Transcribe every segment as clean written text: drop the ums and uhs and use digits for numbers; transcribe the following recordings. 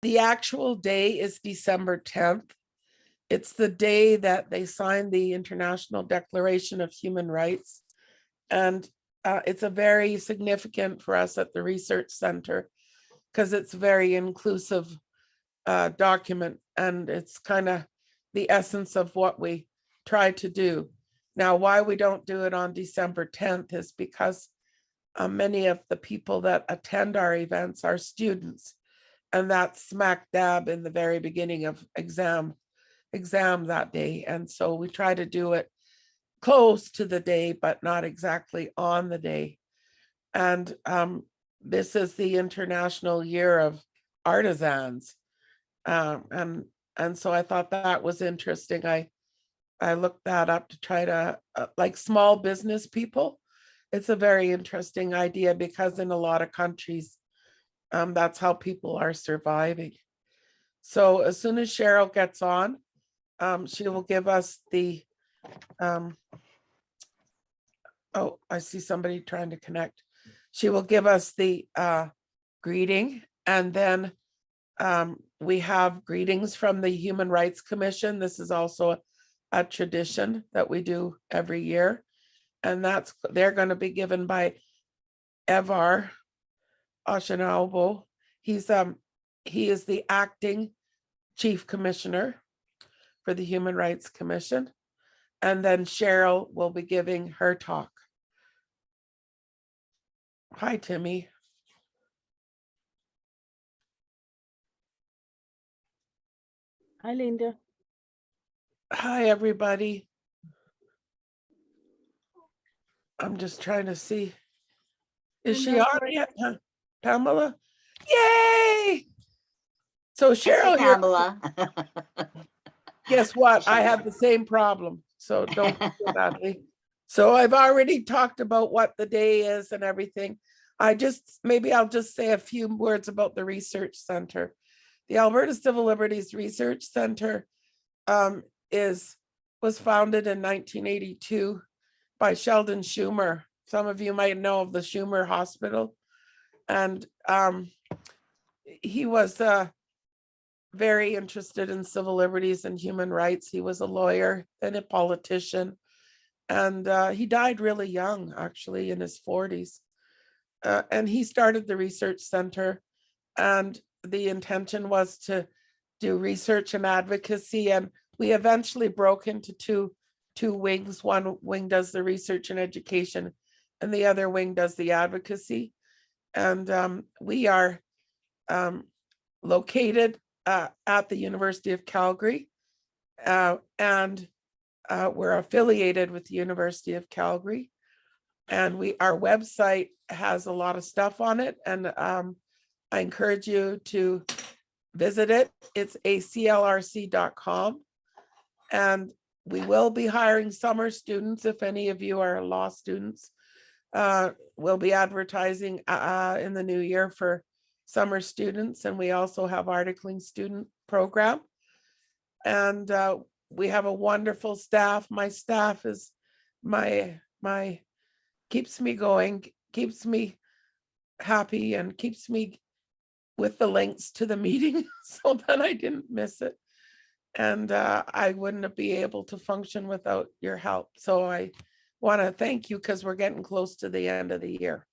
The actual day is December 10th. It's the day that they signed the International Declaration of Human Rights. And it's a very significant for us at the Research Center because it's a very inclusive document, and it's kind of the essence of what we try to do. Now, why we don't do it on December 10th is because many of the people that attend our events are students, and that's smack dab in the very beginning of exam that day. And so we try to do it close to the day, but not exactly on the day. And this is the International Year of Artisans. And so I thought that was interesting. I looked that up to try to, like small business people, it's a very interesting idea because in a lot of countries, that's how people are surviving. So as soon as Cheryle gets on, she will give us the, oh, I see somebody trying to connect. She will give us the greeting, and then we have greetings from the Human Rights Commission. This is also a tradition that we do every year. And they're going to be given by Evaristus Oshionebo. He is the acting Chief Commissioner for the Human Rights Commission. And then Cheryle will be giving her talk. Hi, Timmy. Hi, Linda. Hi, everybody. I'm just trying to see. Is she on yet, Pamela? Yay! So Cheryle, Pamela. guess what? I have the same problem. So don't feel badly. So I've already talked about what the day is and everything. Maybe I'll just say a few words about the Research Center. The Alberta Civil Liberties Research Center was founded in 1982 by Sheldon Schumer. Some of you might know of the Schumer Hospital. And he was very interested in civil liberties and human rights. He was a lawyer and a politician. And he died really young, actually, in his 40s. And he started the Research Center. And the intention was to do research and advocacy. And we eventually broke into two wings. One wing does the research and education, and the other wing does the advocacy. And we are located at the University of Calgary, and we're affiliated with the University of Calgary. And our website has a lot of stuff on it, and I encourage you to visit it. It's ACLRC.com. And we will be hiring summer students. If any of you are law students, we'll be advertising in the new year for summer students. And we also have articling student program. And we have a wonderful staff. My staff is keeps me going, keeps me happy, and keeps me with the links to the meeting so that I didn't miss it. And I wouldn't be able to function without your help. So I want to thank you because we're getting close to the end of the year.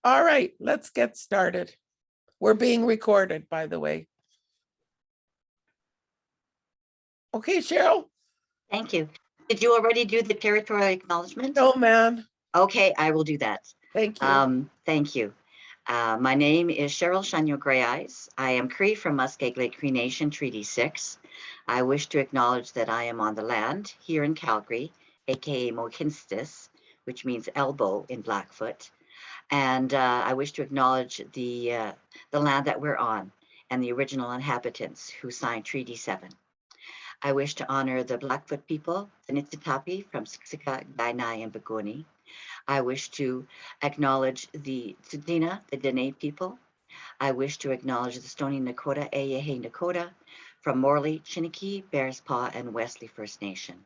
All right, let's get started. We're being recorded, by the way. Okay, Cheryle. Thank you. Did you already do the territorial acknowledgement? No, man. Okay, I will do that. Thank you. Thank you. My name is Cheryle Chagnon-Greyes. I am Cree from Muskeg Cree Nation, Treaty 6. I wish to acknowledge that I am on the land here in Calgary, aka Mokinstis, which means elbow in Blackfoot. And I wish to acknowledge the land that we're on and the original inhabitants who signed Treaty 7. I wish to honor the Blackfoot people, the Niitsitapi from Siksika, Kainai, and Bikini. I wish to acknowledge the Tsuut'ina, the Dene people. I wish to acknowledge the Stoney Nakoda, Eyehe Nakoda, from Morley, Chiniki, Bearspaw, and Wesley First Nation.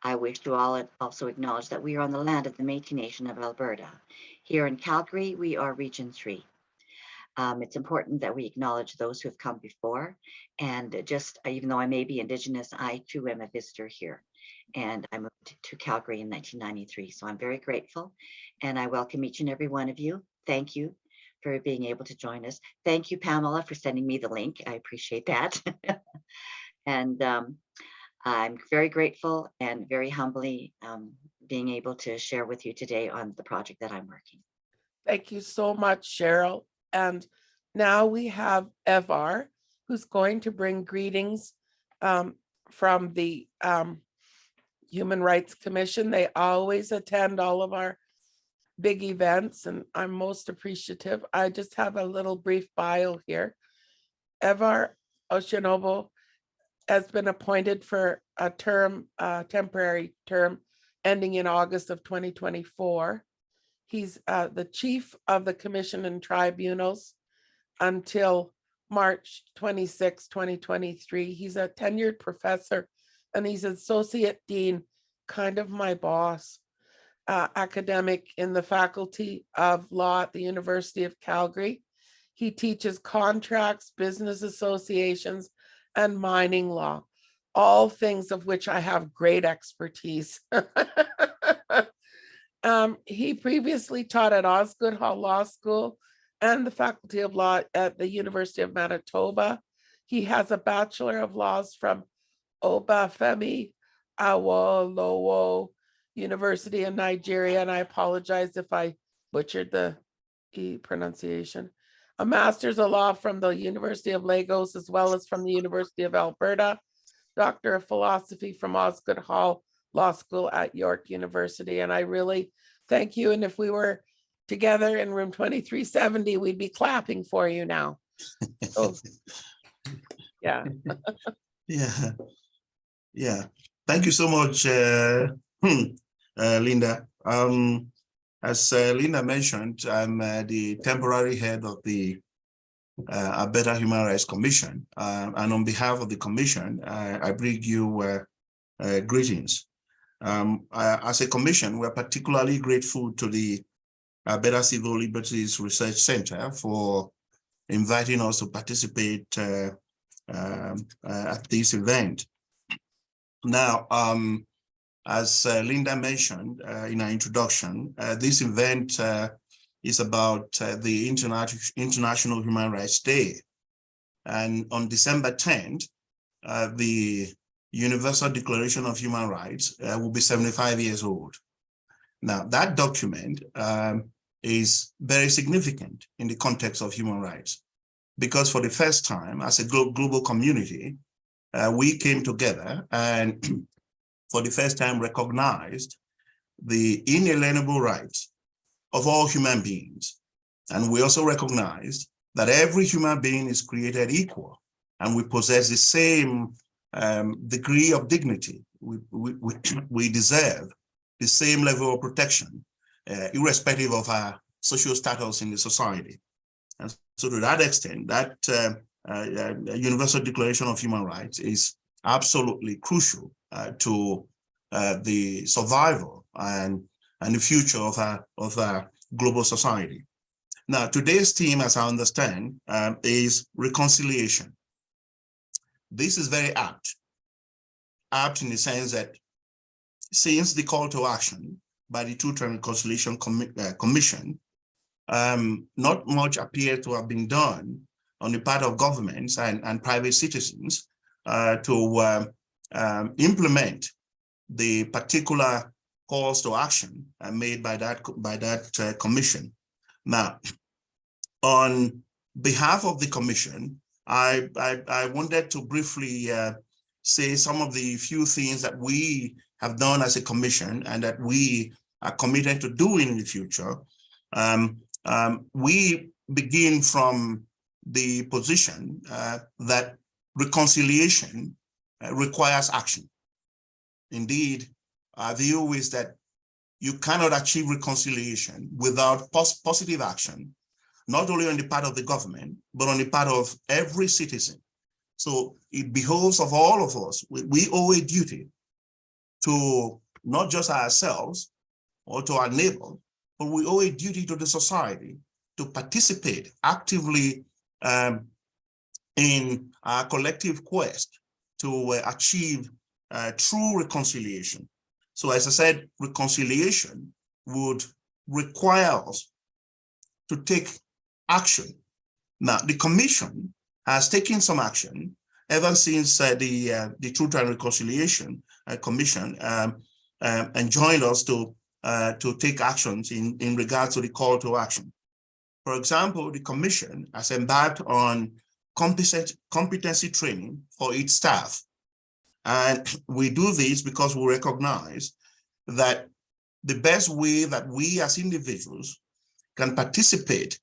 I wish to also acknowledge that we are on the land of the Métis Nation of Alberta. Here in Calgary, we are Region 3. It's important that we acknowledge those who have come before. And just, even though I may be Indigenous, I too am a visitor here. And I moved to Calgary in 1993. So I'm very grateful. And I welcome each and every one of you. Thank you for being able to join us. Thank you, Pamela, for sending me the link. I appreciate that. And I'm very grateful and very humbly being able to share with you today on the project that I'm working. Thank you so much, Cheryl. And now we have Evar, who's going to bring greetings from the Human Rights Commission. They always attend all of our big events, and I'm most appreciative. I just have a little brief bio here. Evaristus Oshionebo has been appointed for a term, temporary term, ending in August of 2024. He's the chief of the commission and tribunals until March 26, 2023. He's a tenured professor and he's associate dean, kind of my boss, academic in the Faculty of Law at the University of Calgary. He teaches contracts, business associations, and mining law, all things of which I have great expertise. He previously taught at Osgoode Hall Law School and the Faculty of Law at the University of Manitoba. He has a Bachelor of Laws from Obafemi Awolowo University in Nigeria, and I apologize if I butchered the pronunciation. A Master's of Law from the University of Lagos, as well as from the University of Alberta. Doctor of Philosophy from Osgoode Hall Law School at York University. And I really thank you. And if we were together in room 2370, we'd be clapping for you now. So, yeah. Yeah. Thank you so much, Linda. As Linda mentioned, I'm the temporary head of the Alberta Human Rights Commission. And on behalf of the commission, I bring you greetings. As a commission, we're particularly grateful to the Alberta Civil Liberties Research Center for inviting us to participate at this event. Now, as Linda mentioned in our introduction, this event is about the International Human Rights Day. And on December 10th, the Universal Declaration of Human Rights will be 75 years old. Now, that document is very significant in the context of human rights, because for the first time, as a global community, we came together and for the first time recognized the inalienable rights of all human beings. And we also recognized that every human being is created equal and we possess the same degree of dignity. We deserve the same level of protection, irrespective of our social status in the society. And so to that extent, that Universal Declaration of Human Rights is absolutely crucial to the survival and the future of our global society. Now, today's theme, as I understand, is reconciliation. This is very apt in the sense that since the call to action by the Two-Term Reconciliation Commission, not much appears to have been done on the part of governments and private citizens to implement the particular calls to action made by that commission. Now, on behalf of the commission, I wanted to briefly say some of the few things that we have done as a commission and that we are committed to doing in the future. We begin from the position that reconciliation requires action. Indeed, our view is that you cannot achieve reconciliation without positive action, not only on the part of the government, but on the part of every citizen. So it behoves of all of us. We owe a duty to not just ourselves or to our neighbor, but we owe a duty to the society to participate actively in our collective quest to achieve true reconciliation. So as I said, reconciliation would require us to take action. Now, the Commission has taken some action ever since the Truth and Reconciliation Commission enjoined us to take actions in regards to the call to action. For example, the Commission has embarked on competency training for its staff. And we do this because we recognize that the best way that we as individuals can participate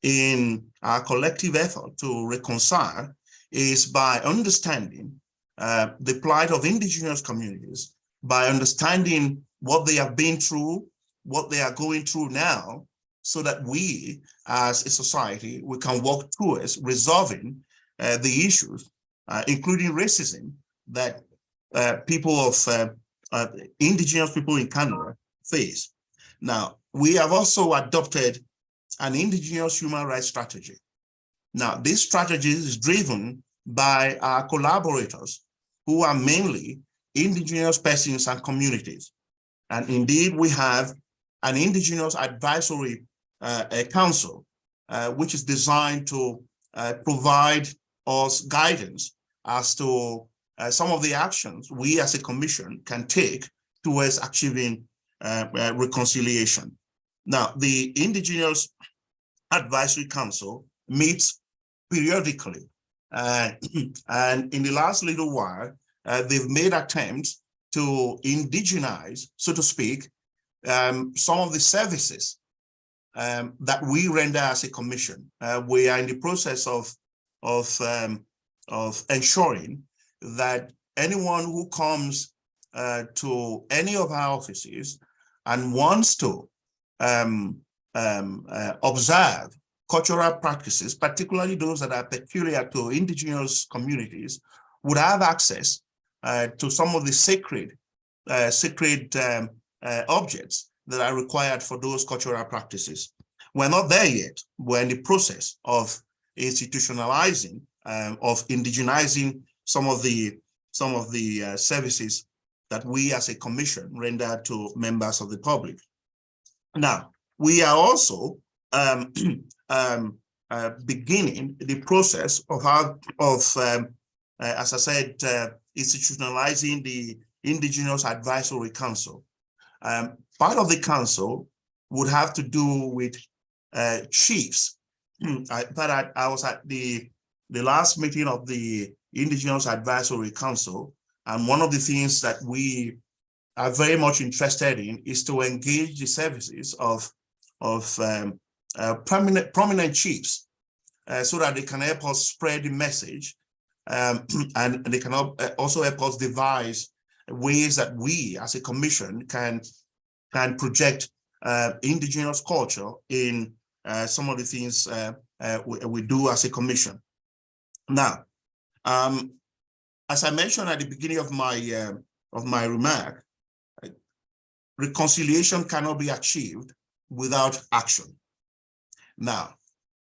in our collective effort to reconcile is by understanding the plight of indigenous communities, by understanding what they have been through, what they are going through now, so that we as a society, we can work towards resolving the issues, including racism, that people of indigenous people in Canada face. Now, we have also adopted an indigenous human rights strategy. Now, this strategy is driven by our collaborators who are mainly indigenous persons and communities. And indeed, we have an indigenous advisory council, which is designed to provide us guidance as to some of the actions we as a commission can take towards achieving reconciliation. Now, the Indigenous Advisory Council meets periodically, and in the last little while, they've made attempts to indigenize, so to speak, some of the services that we render as a commission. We are in the process of ensuring that anyone who comes to any of our offices and wants to observe cultural practices, particularly those that are peculiar to indigenous communities, would have access to some of the sacred objects that are required for those cultural practices. We're not there yet. We're in the process of institutionalizing, of indigenizing some of the services that we as a commission render to members of the public. Now, we are also beginning the process of as I said, institutionalizing the Indigenous Advisory Council. Part of the council would have to do with chiefs. I was at the last meeting of the Indigenous Advisory Council, and one of the things that we are very much interested in is to engage the services of prominent chiefs so that they can help us spread the message, and they can also help us devise ways that we as a commission can project indigenous culture in some of the things we do as a commission. Now, as I mentioned at the beginning of my remark, reconciliation cannot be achieved without action. Now,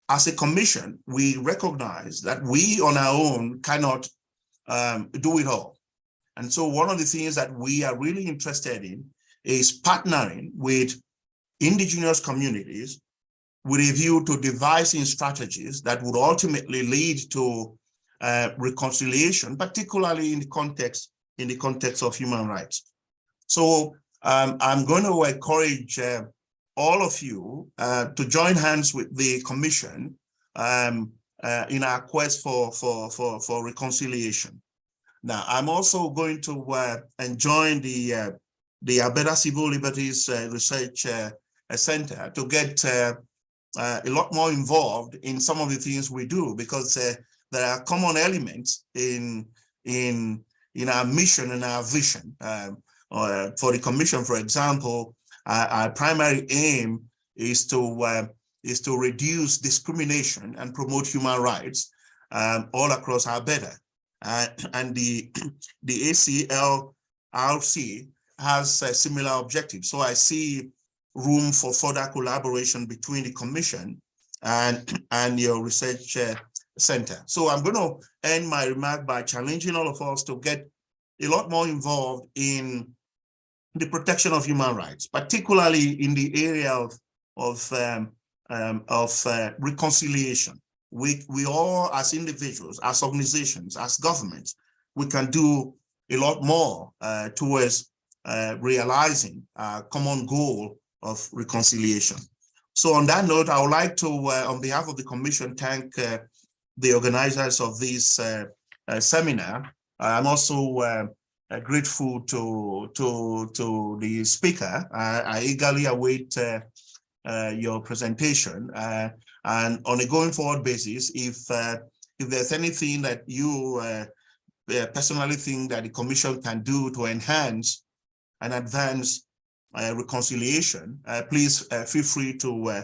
as a commission, we recognize that we on our own cannot do it all. And so one of the things that we are really interested in is partnering with indigenous communities with a view to devising strategies that would ultimately lead to reconciliation, particularly in the context of human rights. So I'm going to encourage all of you to join hands with the Commission in our quest for reconciliation. Now, I'm also going to join the Alberta Civil Liberties Research Center to get a lot more involved in some of the things we do, because there are common elements in our mission and our vision. For the Commission, for example, our primary aim is to reduce discrimination and promote human rights all across Alberta. And the ACLRC has a similar objective. So I see room for further collaboration between the Commission and your research center. So I'm going to end my remark by challenging all of us to get a lot more involved in the protection of human rights, particularly in the area of reconciliation. We all, as individuals, as organizations, as governments, we can do a lot more towards realizing a common goal of reconciliation. So on that note, I would like to, on behalf of the Commission, thank the organizers of this seminar. I'm also grateful to the speaker. I eagerly await your presentation. And on a going forward basis, if there's anything that you personally think that the Commission can do to enhance and advance reconciliation, please feel free to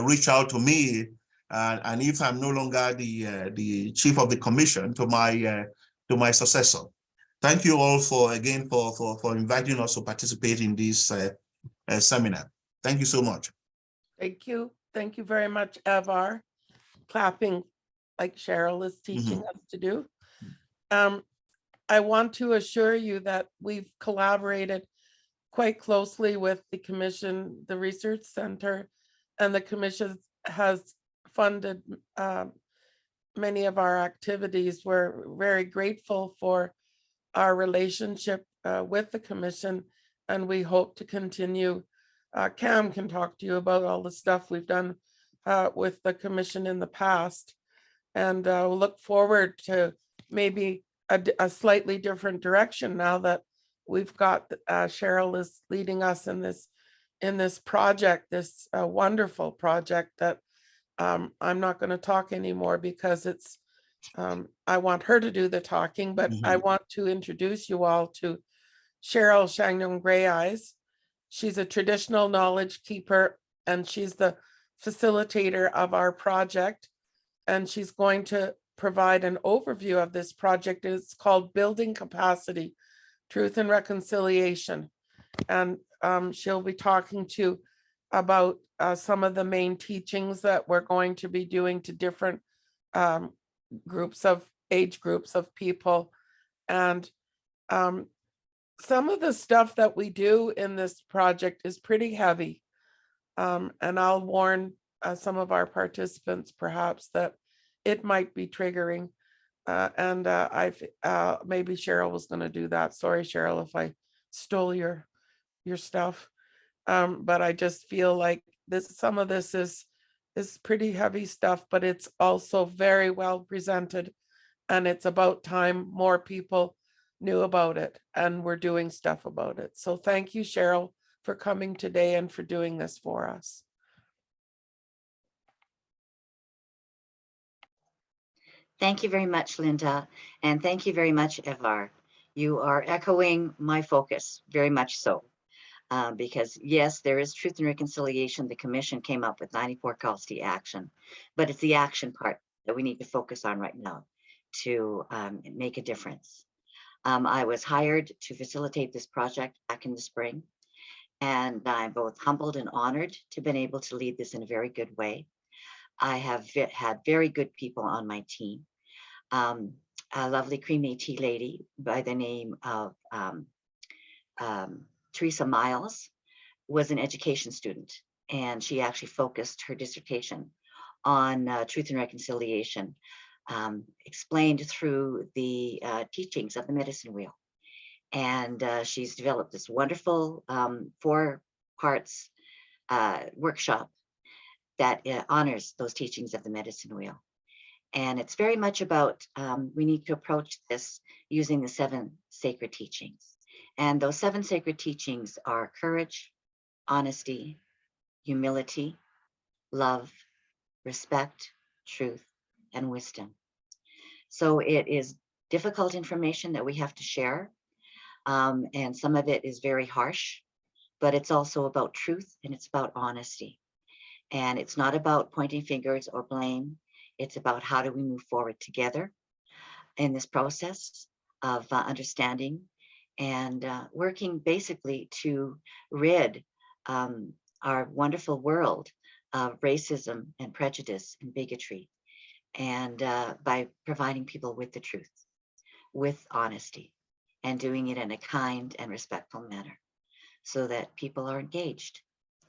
reach out to me. And if I'm no longer the chief of the Commission, to my successor. Thank you all for inviting us to participate in this seminar. Thank you so much. Thank you. Thank you very much, Evar. Clapping like Cheryle is teaching us to do. I want to assure you that we've collaborated quite closely with the Commission, the Research Center, and the Commission has funded many of our activities. We're very grateful for our relationship with the Commission, and we hope to continue. Cam can talk to you about all the stuff we've done with the Commission in the past, and we'll look forward to maybe a slightly different direction now that we've got Cheryle is leading us in this project, this wonderful project that I'm not going to talk anymore because it's I want her to do the talking, but I want to introduce you all to Cheryle Chagnon-Greyes. She's a traditional knowledge keeper and she's the facilitator of our project. And she's going to provide an overview of this project. It's called Building Capacity, Truth and Reconciliation. And she'll be talking to about some of the main teachings that we're going to be doing to different age groups of people. And some of the stuff that we do in this project is pretty heavy. And I'll warn some of our participants perhaps that it might be triggering. Maybe Cheryle was going to do that. Sorry, Cheryle, if I stole your stuff. But I just feel like some of this is pretty heavy stuff, but it's also very well presented. And it's about time more people knew about it and we're doing stuff about it. So thank you, Cheryle, for coming today and for doing this for us. Thank you very much, Linda. And thank you very much, Evar. You are echoing my focus, very much so. Because yes, there is truth and reconciliation. The Commission came up with 94 calls to action, but it's the action part that we need to focus on right now to make a difference. I was hired to facilitate this project back in the spring, and I'm both humbled and honored to have been able to lead this in a very good way. I have had very good people on my team. A lovely Cree Métis lady by the name of Teresa Miles was an education student, and she actually focused her dissertation on truth and reconciliation, explained through the teachings of the medicine wheel. And she's developed this wonderful 4 parts workshop that honors those teachings of the medicine wheel. And it's very much about, we need to approach this using the 7 sacred teachings. And those 7 sacred teachings are courage, honesty, humility, love, respect, truth, and wisdom. So it is difficult information that we have to share. And some of it is very harsh, but it's also about truth and it's about honesty. And it's not about pointing fingers or blame. It's about how do we move forward together in this process of understanding and working basically to rid our wonderful world of racism and prejudice and bigotry, and by providing people with the truth, with honesty, and doing it in a kind and respectful manner so that people are engaged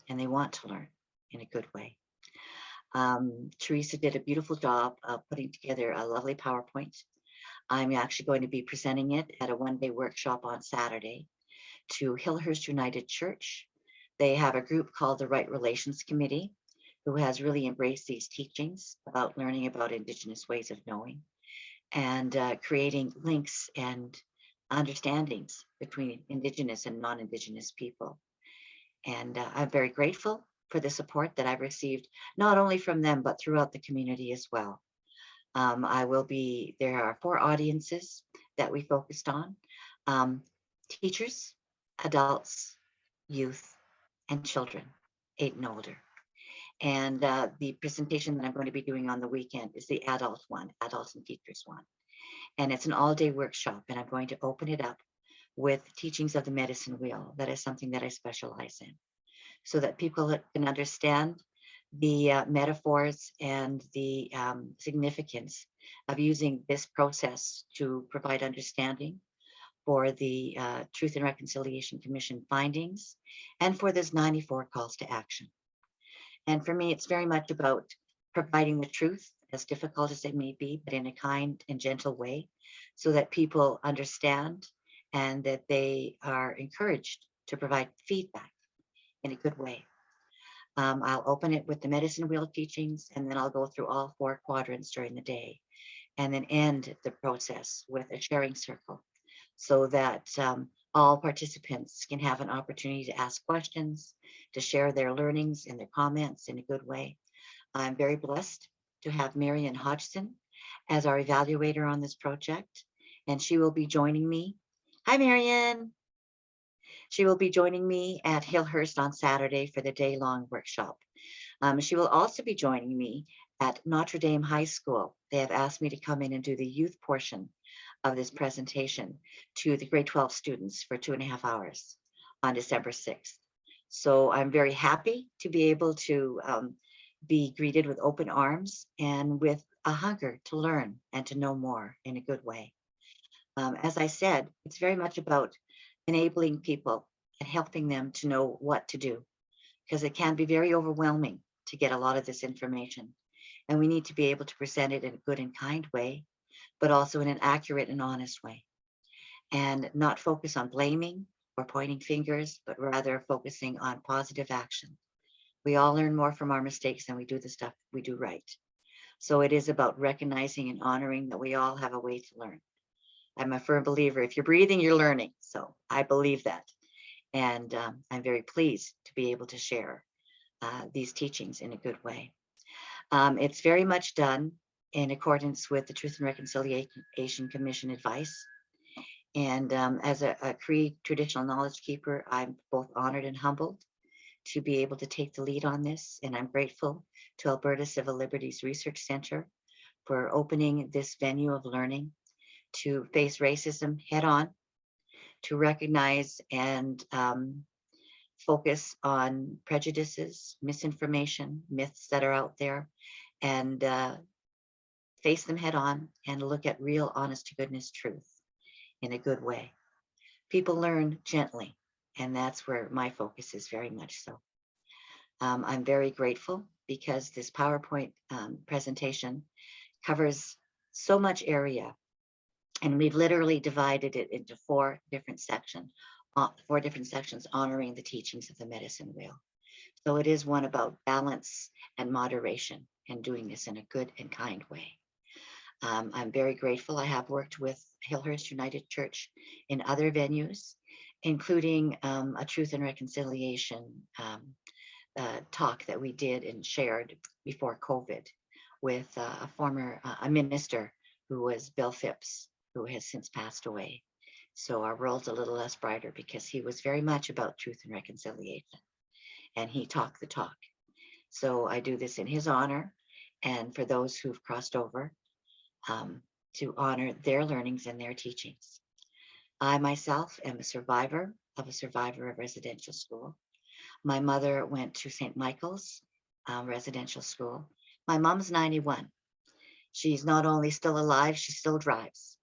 and they want to learn in a good way. Teresa did a beautiful job of putting together a lovely PowerPoint. I'm actually going to be presenting it at a one-day workshop on Saturday to Hillhurst United Church. They have a group called the Right Relations Committee who has really embraced these teachings about learning about Indigenous ways of knowing and creating links and understandings between Indigenous and non-Indigenous people. And I'm very grateful for the support that I've received, not only from them, but throughout the community as well. There are 4 audiences that we focused on: teachers, adults, youth, and children, 8 and older. And the presentation that I'm going to be doing on the weekend is the adult one, adults and teachers one. And it's an all-day workshop, and I'm going to open it up with teachings of the medicine wheel. That is something that I specialize in, so that people can understand the metaphors and the significance of using this process to provide understanding for the Truth and Reconciliation Commission findings and for this 94 calls to action. And for me, it's very much about providing the truth, as difficult as it may be, but in a kind and gentle way, so that people understand and that they are encouraged to provide feedback in a good way. I'll open it with the medicine wheel teachings, and then I'll go through all 4 quadrants during the day, and then end the process with a sharing circle, so that all participants can have an opportunity to ask questions, to share their learnings and their comments in a good way. I'm very blessed to have Marian Hodgson as our evaluator on this project, and she will be joining me. Hi, Marian. She will be joining me at Hillhurst on Saturday for the day-long workshop. She will also be joining me at Notre Dame High School. They have asked me to come in and do the youth portion of this presentation to the grade 12 students for 2.5 hours on December 6th. So I'm very happy to be able to be greeted with open arms and with a hunger to learn and to know more in a good way. As I said, it's very much about enabling people and helping them to know what to do, because it can be very overwhelming to get a lot of this information. And we need to be able to present it in a good and kind way, but also in an accurate and honest way, and not focus on blaming or pointing fingers, but rather focusing on positive action. We all learn more from our mistakes than we do the stuff we do right. So it is about recognizing and honoring that we all have a way to learn. I'm a firm believer, if you're breathing, you're learning. So I believe that. And I'm very pleased to be able to share these teachings in a good way. It's very much done in accordance with the Truth and Reconciliation Commission advice. And as a Cree traditional knowledge keeper, I'm both honored and humbled to be able to take the lead on this. And I'm grateful to Alberta Civil Liberties Research Center for opening this venue of learning to face racism head on, to recognize and focus on prejudices, misinformation, myths that are out there, and face them head on and look at real, honest to goodness truth in a good way. People learn gently, and that's where my focus is very much so. I'm very grateful because this PowerPoint presentation covers so much area, and we've literally divided it into 4 different sections honoring the teachings of the medicine wheel. So it is one about balance and moderation and doing this in a good and kind way. I'm very grateful. I have worked with Hillhurst United Church in other venues, including a Truth and Reconciliation talk that we did and shared before COVID with a former minister who was Bill Phipps, who has since passed away. So our world's a little less brighter because he was very much about truth and reconciliation, and he talked the talk. So I do this in his honor and for those who've crossed over to honor their learnings and their teachings. I myself am a survivor of residential school. My mother went to St. Michael's residential school. My mom's 91. She's not only still alive, she still drives.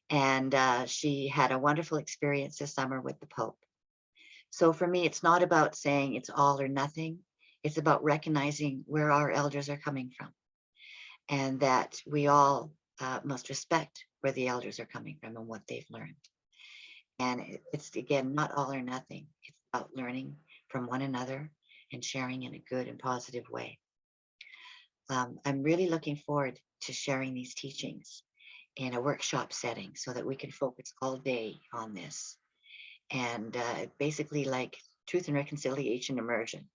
And she had a wonderful experience this summer with the Pope. So for me, it's not about saying it's all or nothing. It's about recognizing where our elders are coming from, and that we all must respect where the elders are coming from and what they've learned. And it's, again, not all or nothing. It's about learning from one another and sharing in a good and positive way. I'm really looking forward to sharing these teachings in a workshop setting so that we can focus all day on this. And basically like truth and reconciliation immersion.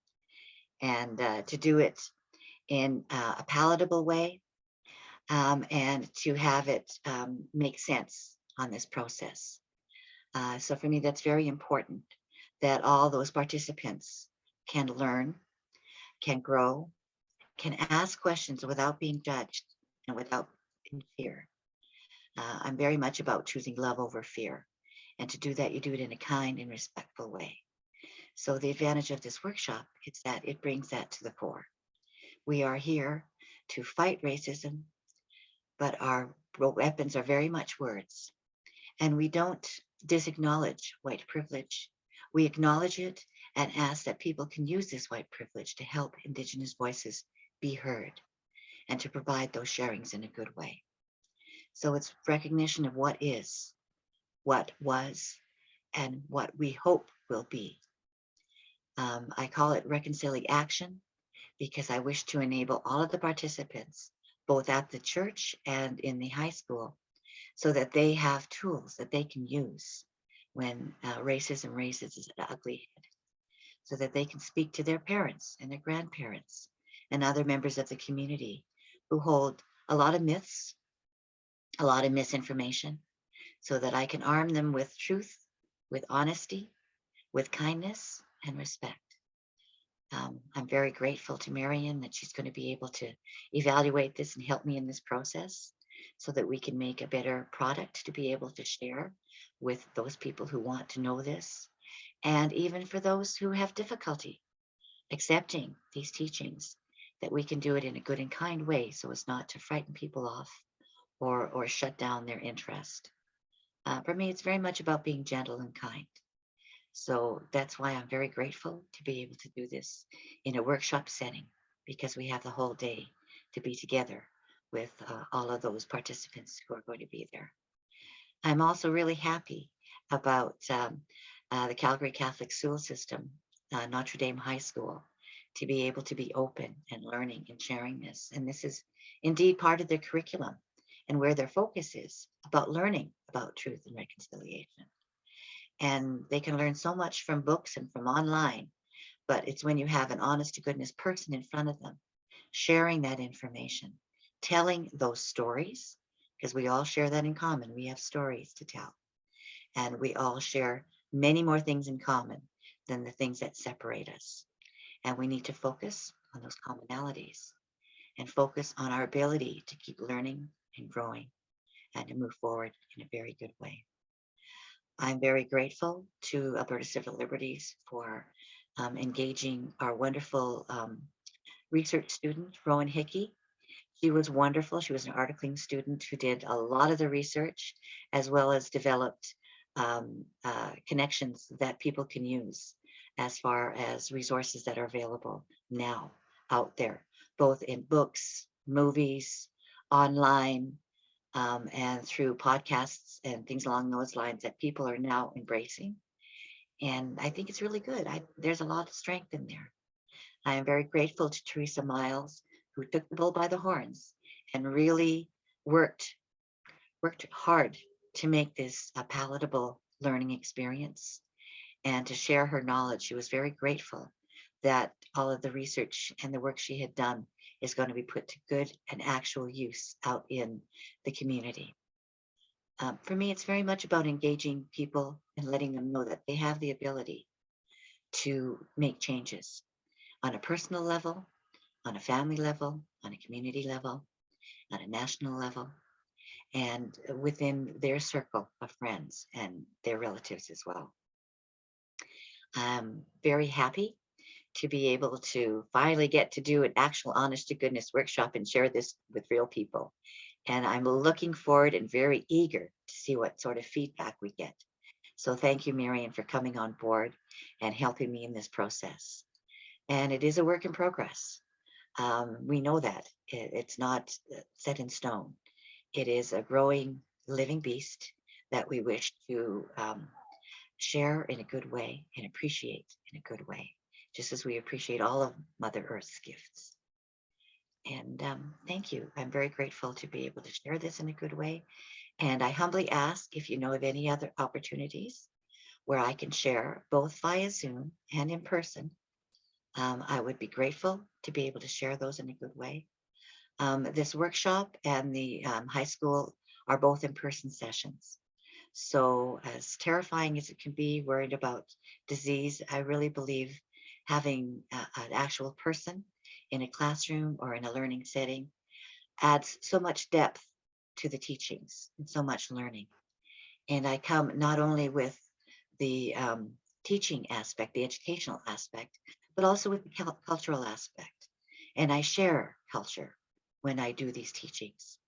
And to do it in a palatable way, and to have it make sense on this process. So for me, that's very important, that all those participants can learn, can grow, can ask questions without being judged and without in fear. I'm very much about choosing love over fear. And to do that, you do it in a kind and respectful way. So the advantage of this workshop is that it brings that to the fore. We are here to fight racism, but our weapons are very much words. And we don't disacknowledge white privilege. We acknowledge it and ask that people can use this white privilege to help Indigenous voices be heard and to provide those sharings in a good way. So it's recognition of what is, what was, and what we hope will be. I call it Reconcili Action because I wish to enable all of the participants, both at the church and in the high school, so that they have tools that they can use when racism raises its ugly head, so that they can speak to their parents and their grandparents and other members of the community who hold a lot of myths, a lot of misinformation, so that I can arm them with truth, with honesty, with kindness and respect. I'm very grateful to Marion that she's going to be able to evaluate this and help me in this process so that we can make a better product to be able to share with those people who want to know this. And even for those who have difficulty accepting these teachings, that we can do it in a good and kind way so as not to frighten people off or shut down their interest. For me, it's very much about being gentle and kind. So that's why I'm very grateful to be able to do this in a workshop setting, because we have the whole day to be together with all of those participants who are going to be there. I'm also really happy about the Calgary Catholic School System, Notre Dame High School, to be able to be open and learning and sharing this. And this is indeed part of their curriculum and where their focus is about learning about truth and reconciliation. And they can learn so much from books and from online, but it's when you have an honest to goodness person in front of them, sharing that information, telling those stories, because we all share that in common. We have stories to tell, and we all share many more things in common than the things that separate us. And we need to focus on those commonalities and focus on our ability to keep learning and growing and to move forward in a very good way. I'm very grateful to Alberta Civil Liberties for engaging our wonderful research student, Rowan Hickey. She was wonderful. She was an articling student who did a lot of the research, as well as developed connections that people can use as far as resources that are available now out there, both in books, movies, online, and through podcasts and things along those lines that people are now embracing. And I think it's really good. There's a lot of strength in there. I am very grateful to Teresa Miles, who took the bull by the horns and really worked hard to make this a palatable learning experience and to share her knowledge. She was very grateful that all of the research and the work she had done is going to be put to good and actual use out in the community. For me, it's very much about engaging people and letting them know that they have the ability to make changes on a personal level, on a family level, on a community level, on a national level, and within their circle of friends and their relatives as well. I'm very happy to be able to finally get to do an actual honest to goodness workshop and share this with real people. And I'm looking forward and very eager to see what sort of feedback we get. So thank you, Marion, for coming on board and helping me in this process. And it is a work in progress. We know that it's not set in stone. It is a growing living beast that we wish to share in a good way and appreciate in a good way, just as we appreciate all of Mother Earth's gifts. And thank you. I'm very grateful to be able to share this in a good way. And I humbly ask if you know of any other opportunities where I can share both via Zoom and in person. I would be grateful to be able to share those in a good way. This workshop and the high school are both in-person sessions. So as terrifying as it can be, worried about disease, I really believe having an actual person in a classroom or in a learning setting adds so much depth to the teachings and so much learning. And I come not only with the teaching aspect, the educational aspect, but also with the cultural aspect. And I share culture when I do these teachings.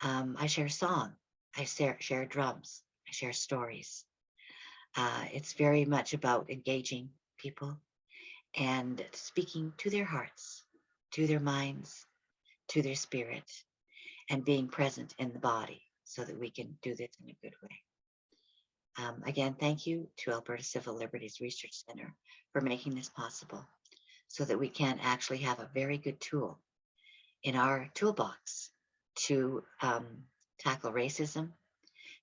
I share song, I share drums, I share stories. It's very much about engaging people and speaking to their hearts, to their minds, to their spirit, and being present in the body so that we can do this in a good way. Again, thank you to Alberta Civil Liberties Research Center for making this possible so that we can actually have a very good tool in our toolbox to tackle racism,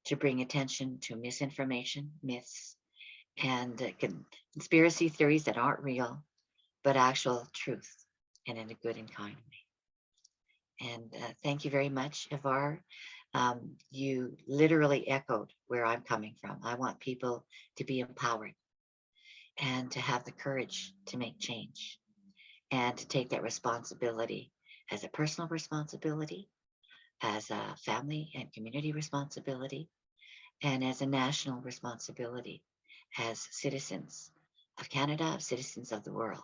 to bring attention to misinformation, myths, and conspiracy theories that aren't real, but actual truth, and in a good and kind way. And thank you very much, Evar. You literally echoed where I'm coming from. I want people to be empowered and to have the courage to make change and to take that responsibility as a personal responsibility, as a family and community responsibility, and as a national responsibility as citizens of Canada, citizens of the world,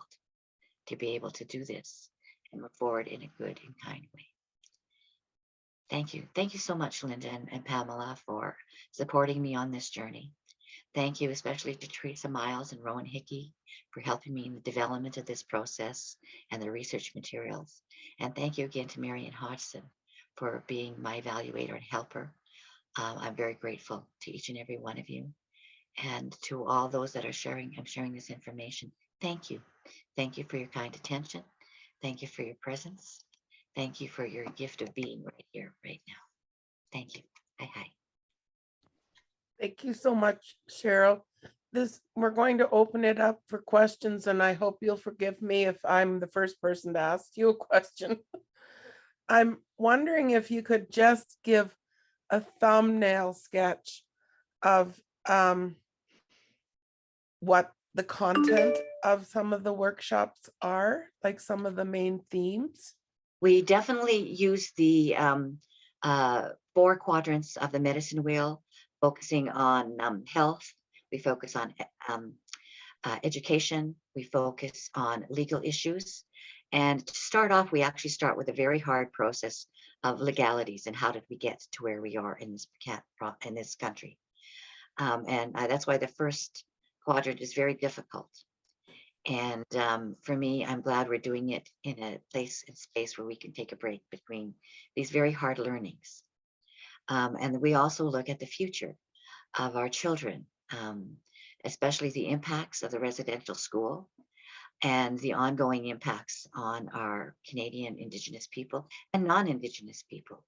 to be able to do this and move forward in a good and kind way. Thank you. Thank you so much, Linda and Pamela, for supporting me on this journey. Thank you especially to Teresa Miles and Rowan Hickey for helping me in the development of this process and the research materials. And thank you again to Marion Hodgson for being my evaluator and helper. I'm very grateful to each and every one of you. And to all those that are sharing, I'm sharing this information. Thank you. Thank you for your kind attention. Thank you for your presence. Thank you for your gift of being right here, right now. Thank you. Hi. Thank you so much, Cheryl. We're going to open it up for questions, and I hope you'll forgive me if I'm the first person to ask you a question. I'm wondering if you could just give a thumbnail sketch of what the content of some of the workshops are, like some of the main themes. We definitely use the 4 quadrants of the medicine wheel, focusing on health. We focus on education. We focus on legal issues. And to start off, we actually start with a very hard process of legalities and how did we get to where we are in this country. And that's why the first quadrant is very difficult. And for me, I'm glad we're doing it in a place and space where we can take a break between these very hard learnings. And we also look at the future of our children, especially the impacts of the residential school and the ongoing impacts on our Canadian Indigenous people and non-Indigenous people,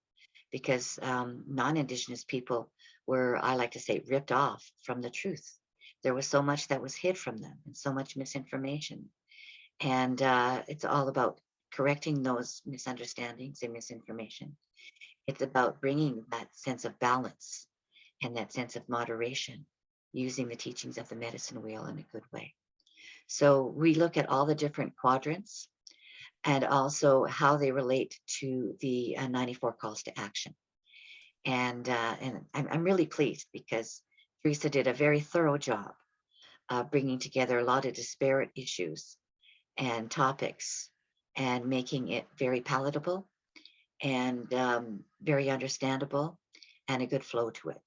because non-Indigenous people were, I like to say, ripped off from the truth. There was so much that was hid from them and so much misinformation. And it's all about correcting those misunderstandings and misinformation. It's about bringing that sense of balance and that sense of moderation, using the teachings of the medicine wheel in a good way. So we look at all the different quadrants and also how they relate to the 94 calls to action. And I'm really pleased because Teresa did a very thorough job bringing together a lot of disparate issues and topics and making it very palatable and very understandable and a good flow to it.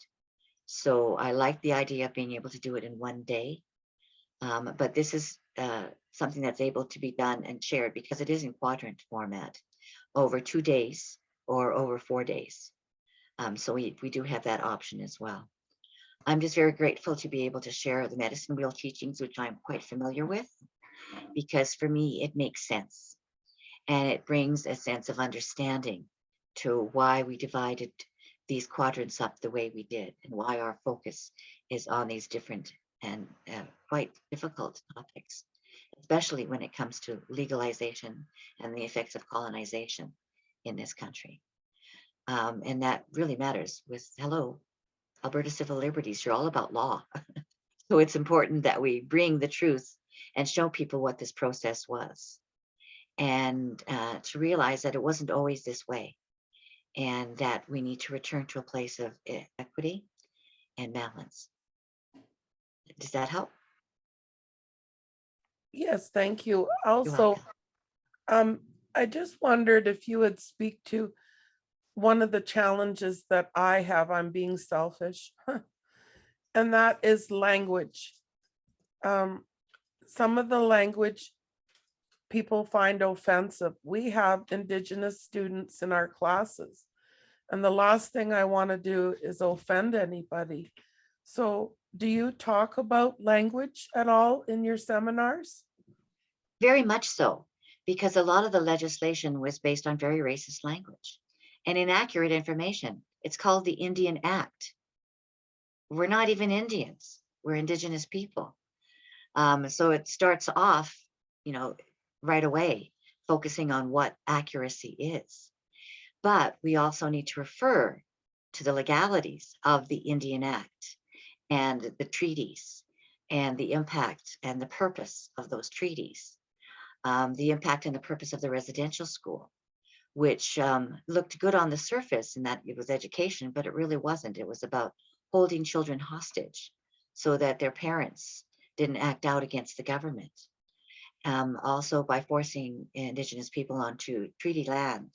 So I like the idea of being able to do it in one day. But this is something that's able to be done and shared because it is in quadrant format over 2 days or over 4 days. So we do have that option as well. I'm just very grateful to be able to share the medicine wheel teachings, which I'm quite familiar with, because for me, it makes sense. And it brings a sense of understanding to why we divided these quadrants up the way we did and why our focus is on these different and quite difficult topics, especially when it comes to legalization and the effects of colonization in this country. And that really matters with, hello, Alberta Civil Liberties, you're all about law. So it's important that we bring the truth and show people what this process was. And to realize that it wasn't always this way, and that we need to return to a place of equity and balance. Does that help? Yes, thank you. You're Also, welcome. I just wondered if you would speak to one of the challenges that I have. I'm being selfish, and that is language. Some of the language people find offensive. We have Indigenous students in our classes, and the last thing I want to do is offend anybody. So do you talk about language at all in your seminars? Very much so, because a lot of the legislation was based on very racist language and inaccurate information. It's called the Indian Act. We're not even Indians, we're Indigenous people. So it starts off, right away, focusing on what accuracy is. But we also need to refer to the legalities of the Indian Act and the treaties and the impact and the purpose of those treaties. The impact and the purpose of the residential school, which looked good on the surface in that it was education, but it really wasn't. It was about holding children hostage so that their parents didn't act out against the government. Also, by forcing Indigenous people onto treaty land,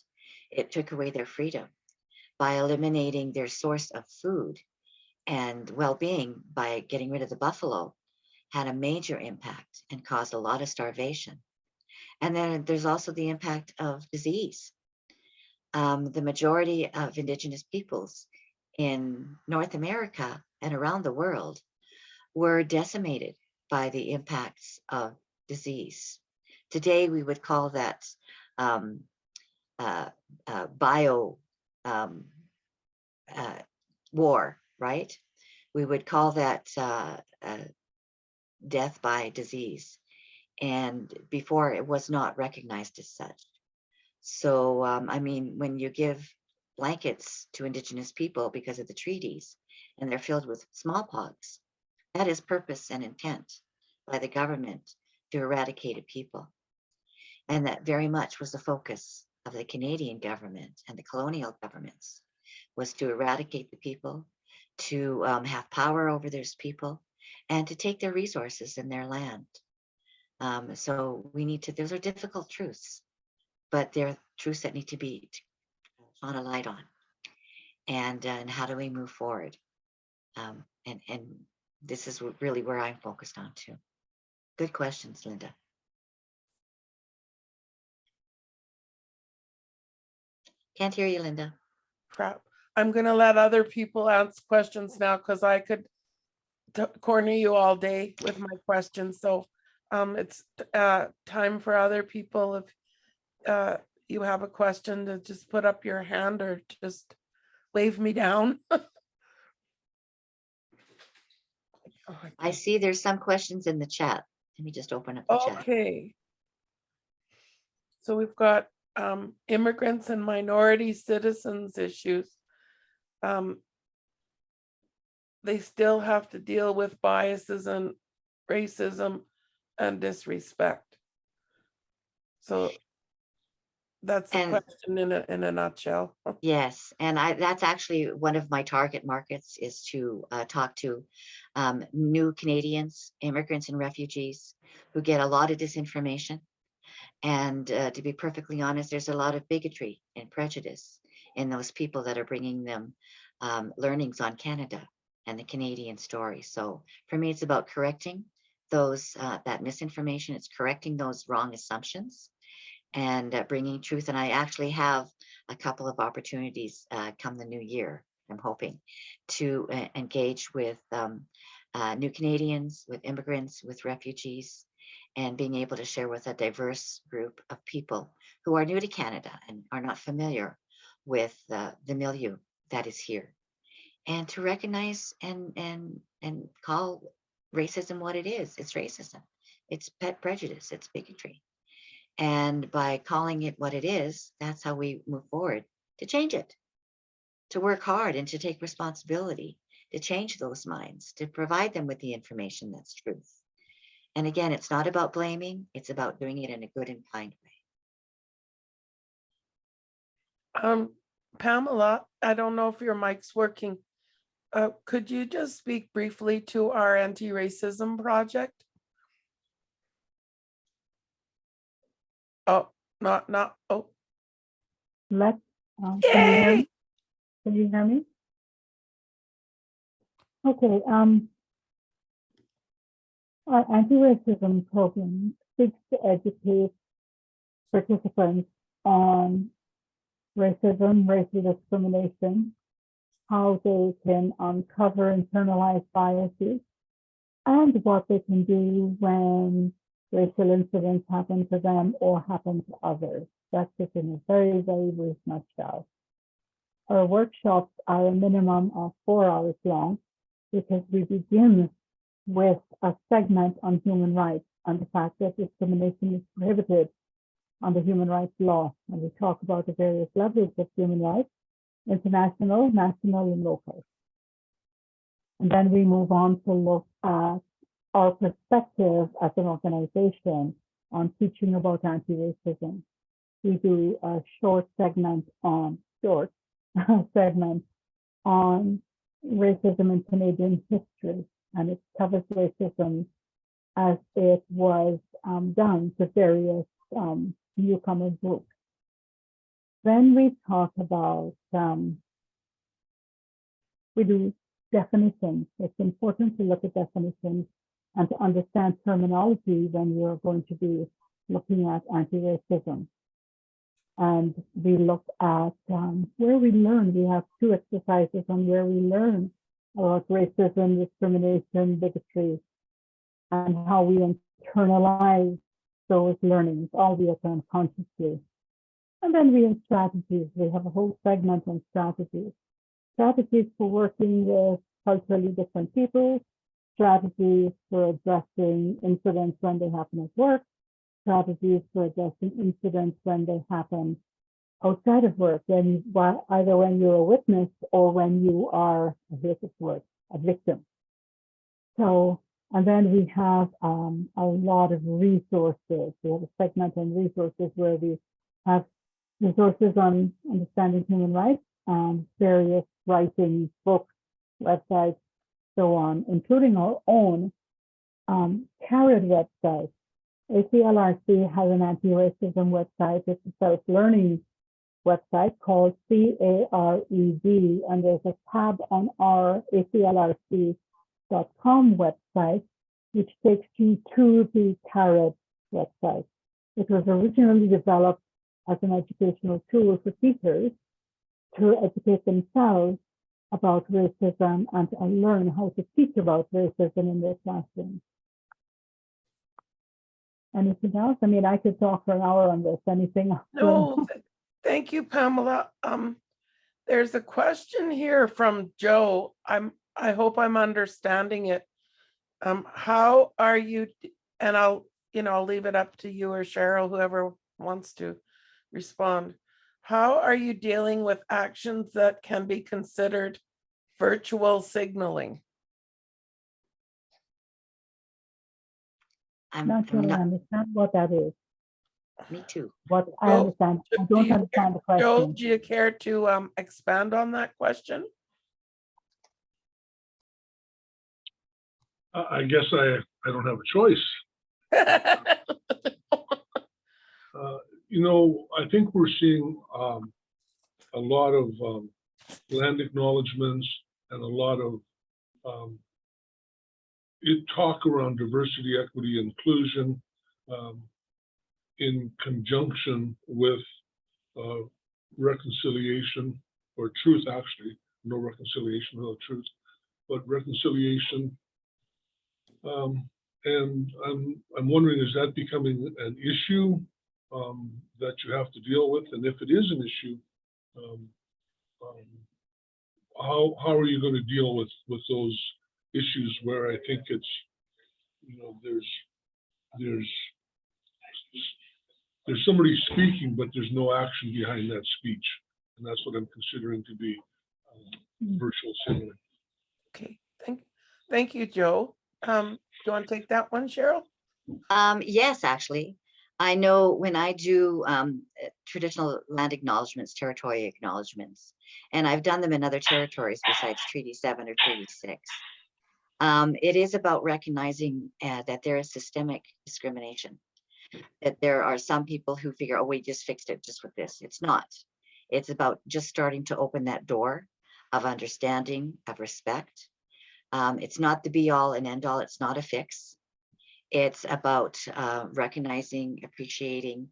it took away their freedom. By eliminating their source of food and well-being by getting rid of the buffalo, had a major impact and caused a lot of starvation. And then there's also the impact of disease. The majority of Indigenous peoples in North America and around the world were decimated by the impacts of disease. Today, we would call that bio war, right? We would call that death by disease. And before, it was not recognized as such. So, I mean, when you give blankets to Indigenous people because of the treaties and they're filled with smallpox, that is purpose and intent by the government to eradicate a people. And that very much was the focus of the Canadian government and the colonial governments, was to eradicate the people, to have power over those people, and to take their resources and their land. So we need to, those are difficult truths, but they're truths that need to be shone a light on. And how do we move forward? And this is really where I'm focused on too. Good questions, Linda. Can't hear you, Linda. Crap. I'm going to let other people ask questions now because I could corner you all day with my questions. So it's time for other people. If you have a question, to just put up your hand or just wave me down. I see there's some questions in the chat. Let me just open up the chat. Okay. So we've got immigrants and minority citizens issues. They still have to deal with biases and racism and disrespect. So that's the question in a nutshell. Yes, and that's actually one of my target markets, is to talk to new Canadians, immigrants and refugees who get a lot of disinformation And to be perfectly honest, there's a lot of bigotry and prejudice in those people that are bringing them learnings on Canada and the Canadian story. So for me, it's about correcting those that misinformation. It's correcting those wrong assumptions and bringing truth. And I actually have a couple of opportunities come the new year, I'm hoping, to engage with new Canadians, with immigrants, with refugees, and being able to share with a diverse group of people who are new to Canada and are not familiar with the milieu that is here, and to recognize and call racism what it is. It's racism. It's pet prejudice. It's bigotry. And by calling it what it is, that's how we move forward to change it, to work hard and to take responsibility, to change those minds, to provide them with the information that's truth. And again, it's not about blaming, it's about doing it in a good and kind way. Pamela, I don't know if your mic's working. Could you just speak briefly to our anti-racism project? Oh, oh. Can you hear Yay! me? Can you hear me? Okay, our anti-racism program seeks to educate participants on racism, racial discrimination, how they can uncover internalized biases, and what they can do when racial incidents happen to them or happen to others. That's just in a very, very brief nutshell. Our workshops are a minimum of 4 hours long because we begin with a segment on human rights and the fact that discrimination is prohibited under human rights law. And we talk about the various levels of human rights, international, national, and local. And then we move on to look at our perspective as an organization on teaching about anti-racism. We do a short segment on racism in Canadian history, and it covers racism as it was done to various newcomer groups. Then we talk about, we do definitions. It's important to look at definitions and to understand terminology when you're going to be looking at anti-racism. And we look at where we learn. We have 2 exercises on where we learn about racism, discrimination, bigotry, and how we internalize those learnings, albeit unconsciously. And then we have strategies. We have a whole segment on strategies. Strategies for working with culturally different people, strategies for addressing incidents when they happen at work, strategies for addressing incidents when they happen outside of work, either when you're a witness or when you are, a victim. So, and then we have a lot of resources. We have a segment on resources where we have resources on understanding human rights and various writing, books, websites, so on, including our own CARED website. ACLRC has an anti-racism website. It's a self-learning website called CARED, and there's a tab on our ACLRC.com website, which takes you to the CARED website. It was originally developed as an educational tool for teachers to educate themselves about racism and to learn how to teach about racism in their classrooms. Anything else? I mean, I could talk for an hour on this. Anything else? No, thank you, Pamela. There's a question here from Joe. I hope I'm understanding it. How are you, and I'll leave it up to you or Cheryl, whoever wants to respond. How are you dealing with actions that can be considered virtual signaling? I'm Not sure I understand what that is. Me too. What I understand, I don't understand the Joe, question. do you care to expand on that question? I guess I don't have a choice. I think we're seeing a lot of land acknowledgements and a lot of talk around diversity, equity, inclusion in conjunction with reconciliation or truth, actually. No reconciliation, no truth, but reconciliation. And I'm wondering, is that becoming an issue that you have to deal with? And if it is an issue, how are you going to deal with those issues where I think it's, there's somebody speaking, but there's no action behind that speech, and that's what I'm considering to be virtual signaling. Okay, thank you, Joe. Do you want to take that one, Cheryle? Yes, actually. I know when I do traditional land acknowledgements, territory acknowledgements, and I've done them in other territories besides Treaty 7 or Treaty 6. It is about recognizing that there is systemic discrimination, that there are some people who figure, oh, we just fixed it just with this. It's not. It's about just starting to open that door of understanding, of respect. It's not the be all and end all. It's not a fix. It's about recognizing, appreciating,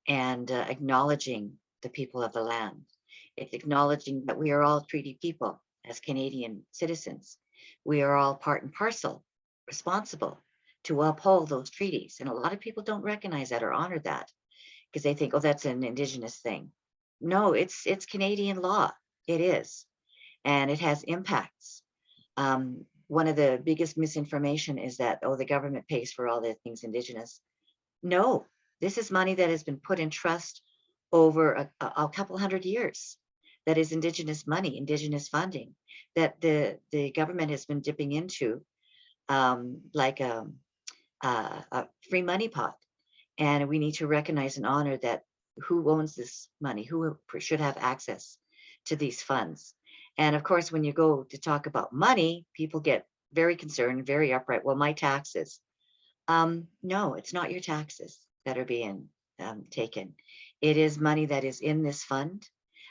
and acknowledging the people of the land. It's acknowledging that we are all treaty people as Canadian citizens. We are all part and parcel responsible to uphold those treaties. And a lot of people don't recognize that or honor that because they think, oh, that's an Indigenous thing. No, it's Canadian law. It is. And it has impacts. One of the biggest misinformation is that, oh, the government pays for all the things Indigenous. No, this is money that has been put in trust over a couple hundred years. That is Indigenous money, Indigenous funding that the government has been dipping into like a free money pot. And we need to recognize and honor that who owns this money, who should have access to these funds. And of course, when you go to talk about money, people get very concerned, very upright. Well, my taxes. No, it's not your taxes that are being taken. It is money that is in this fund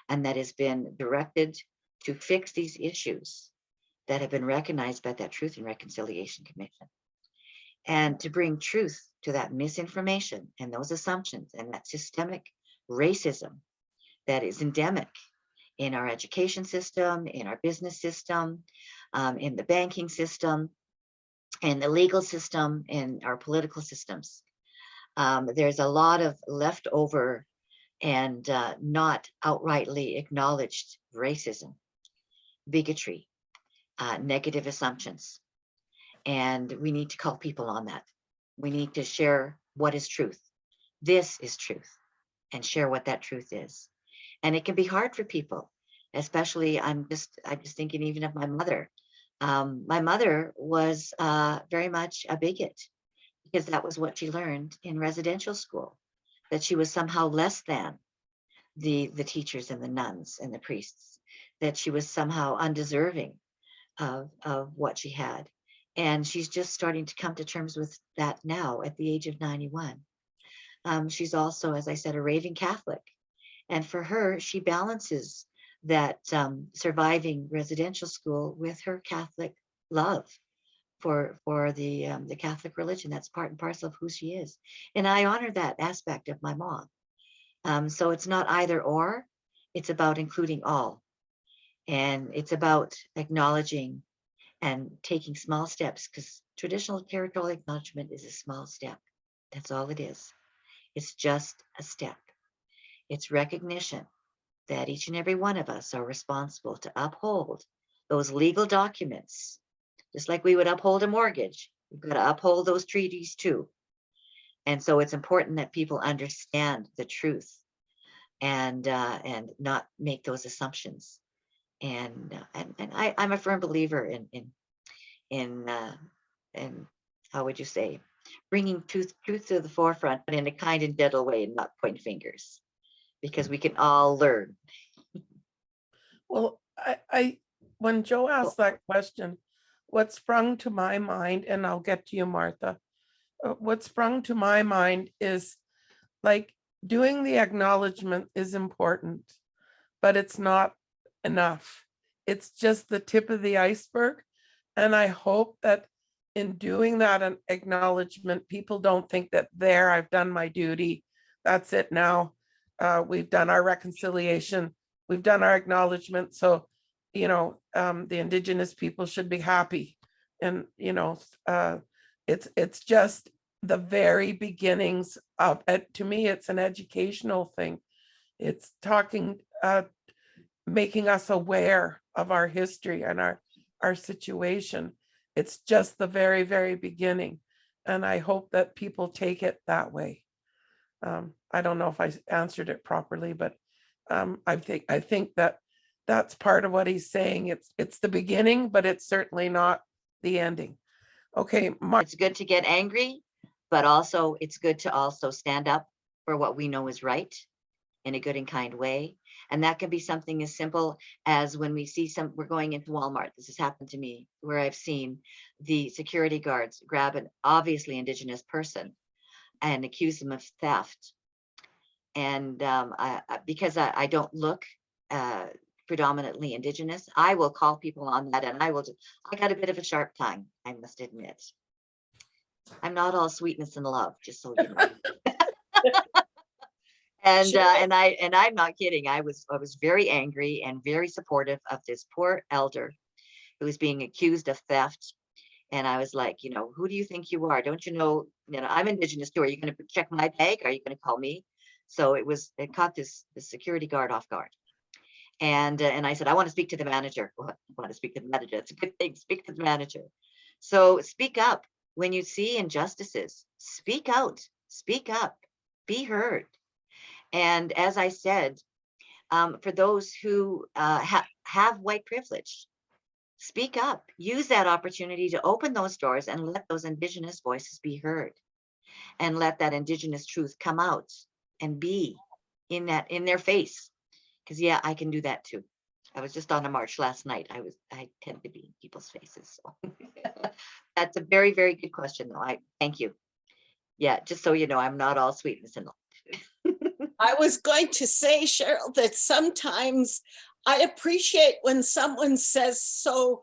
and that has been directed to fix these issues that have been recognized by that Truth and Reconciliation Commission. And to bring truth to that misinformation and those assumptions and that systemic racism that is endemic in our education system, in our business system, in the banking system, in the legal system, in our political systems. There's a lot of leftover and not outrightly acknowledged racism, bigotry, negative assumptions. And we need to call people on that. We need to share what is truth. This is truth, and share what that truth is. And it can be hard for people, especially I'm just thinking even of my mother. My mother was very much a bigot because that was what she learned in residential school, that she was somehow less than the teachers and the nuns and the priests, that she was somehow undeserving of what she had. And she's just starting to come to terms with that now at the age of 91. She's also, as I said, a raving Catholic. And for her, she balances that surviving residential school with her Catholic love for the Catholic religion. That's part and parcel of who she is. And I honor that aspect of my mom. So it's not either or, it's about including all. And it's about acknowledging and taking small steps, because traditional territorial acknowledgement is a small step. That's all it is. It's just a step. It's recognition that each and every one of us are responsible to uphold those legal documents, just like we would uphold a mortgage. We've got to uphold those treaties too. And so it's important that people understand the truth and not make those assumptions. And I'm a firm believer in how would you say, bringing truth to the forefront, but in a kind and gentle way, and not point fingers, because we can all learn. Well, when Joe asked that question, what sprung to my mind, and I'll get to you, Martha, what sprung to my mind is like doing the acknowledgement is important, but it's not enough. It's just the tip of the iceberg. And I hope that in doing that an acknowledgement, people don't think that there, I've done my duty. That's it now. We've done our reconciliation. We've done our acknowledgement. So, you know, the Indigenous people should be happy. And, you know, it's just the very beginnings of it. To me, it's an educational thing. It's talking, making us aware of our history and our situation. It's just the very, very beginning. And I hope that people take it that way. I don't know if I answered it properly, but I think that that's part of what he's saying. It's the beginning, but it's certainly not the ending. Okay, Mark. It's good to get angry, but also it's good to also stand up for what we know is right in a good and kind way. And that can be something as simple as when we see we're going into Walmart. This has happened to me where I've seen the security guards grab an obviously Indigenous person and accuse them of theft. And because I don't look predominantly Indigenous, I will call people on that, and I got a bit of a sharp tongue, I must admit. I'm not all sweetness and love, just so you know. And I'm not kidding. I was very angry and very supportive of this poor elder who was being accused of theft. And I was like, you know, who do you think you are? Don't you know, I'm Indigenous too. Are you going to check my bag? Are you going to call me? So it caught this security guard off guard. And I said, I want to speak to the manager. Well, I want to speak to the manager. That's a good thing. Speak to the manager. So speak up when you see injustices. Speak out. Speak up. Be heard. And as I said, for those who have white privilege, speak up. Use that opportunity to open those doors and let those Indigenous voices be heard, and let that Indigenous truth come out and be in their face. Because yeah, I can do that too. I was just on a march last night. I tend to be in people's faces. So that's a very, very good question, though. I thank you. Yeah, just so you know, I'm not all sweetness and love. I was going to say, Cheryle, that sometimes I appreciate when someone says so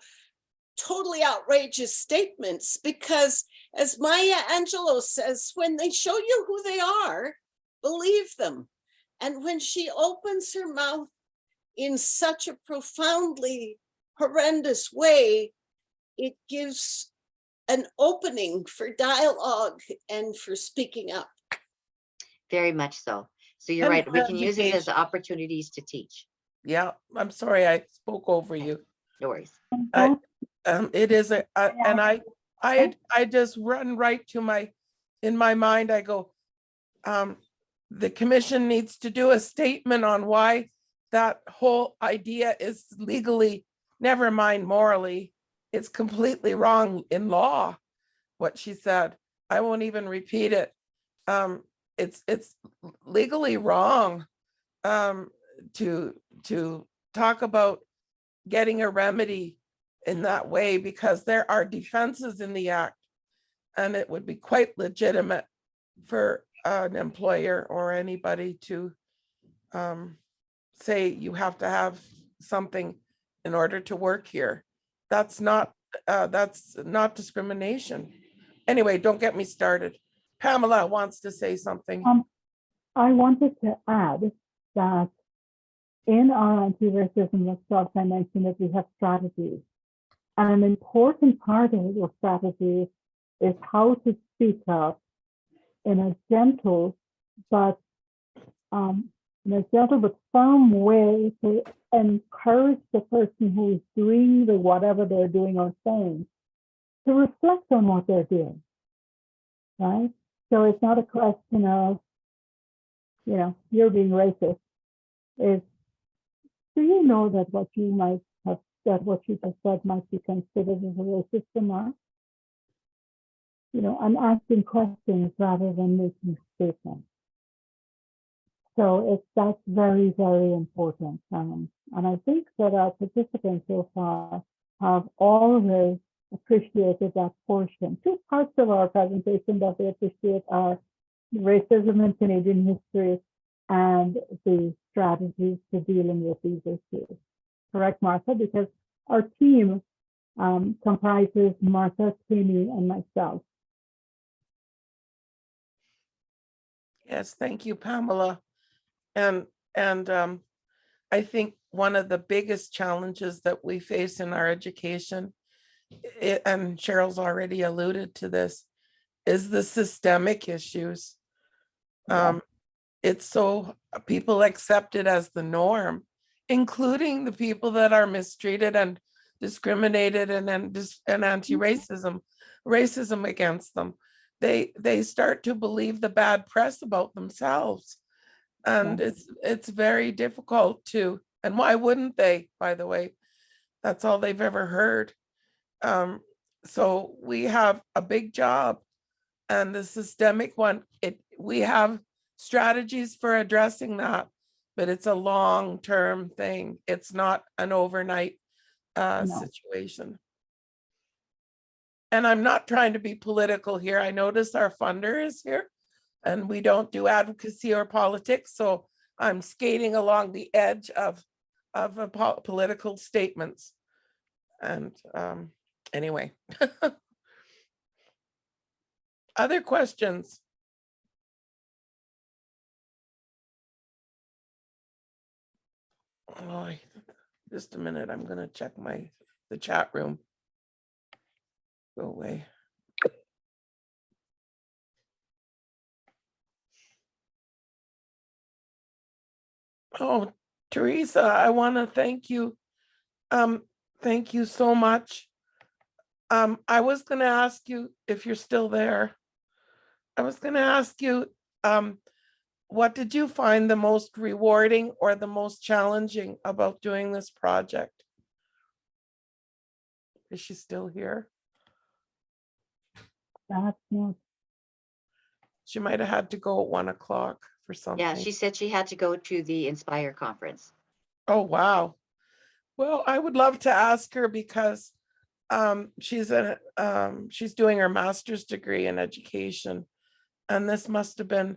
totally outrageous statements, because as Maya Angelou says, when they show you who they are, believe them. And when she opens her mouth in such a profoundly horrendous way, it gives an opening for dialogue and for speaking up. Very much so. So you're right. We can use it as opportunities to teach. Yeah, I'm sorry I spoke over you. No worries. It is and I just run right to in my mind, I go, the commission needs to do a statement on why that whole idea is legally, never mind morally, it's completely wrong in law, what she said. I won't even repeat it. It's legally wrong to talk about getting a remedy in that way, because there are defenses in the act, and it would be quite legitimate for an employer or anybody to say you have to have something in order to work here. That's not discrimination. Anyway, don't get me started. Pamela wants to say something. I wanted to add that in our anti-racism workshops, I mentioned that we have strategies. And an important part of your strategy is how to speak up in a gentle but firm way to encourage the person who is doing whatever they're doing or saying to reflect on what they're doing, right? So it's not a question of, you're being racist. It's, do you know that what you just said might be considered as a racist remark? I'm asking questions rather than making statements. So that's very, very important. And I think that our participants so far have always appreciated that portion. Two parts of our presentation that they appreciate are racism in Canadian history and the strategies for dealing with these issues. Correct, Martha? Because our team comprises Martha, Timmy, and myself. Yes, thank you, Pamela. And I think one of the biggest challenges that we face in our education, and Cheryl's already alluded to this, is the systemic issues. Yeah. It's so people accept it as the norm, including the people that are mistreated and discriminated and anti-racism, racism against them. They start to believe the bad press about themselves. And Yeah. it's very difficult to, and why wouldn't they, by the way? That's all they've ever heard. So we have a big job, and the systemic one, we have strategies for addressing that, but it's a long-term thing. It's not an overnight No. situation. And I'm not trying to be political here. I notice our funder is here, and we don't do advocacy or politics, so I'm skating along the edge of political statements. And anyway, other questions? Oh, just a minute, I'm gonna check the chat room. Go away. Oh, Teresa, I want to thank you. Thank you so much. I was going to ask you if you're still there. I was going to ask you, what did you find the most rewarding or the most challenging about doing this project? Is she still here? That's not. She might have had to go at 1 o'clock for something. Yeah, she said she had to go to the Inspire conference. Oh, wow. Well, I would love to ask her because she's doing her master's degree in education. And this must have been,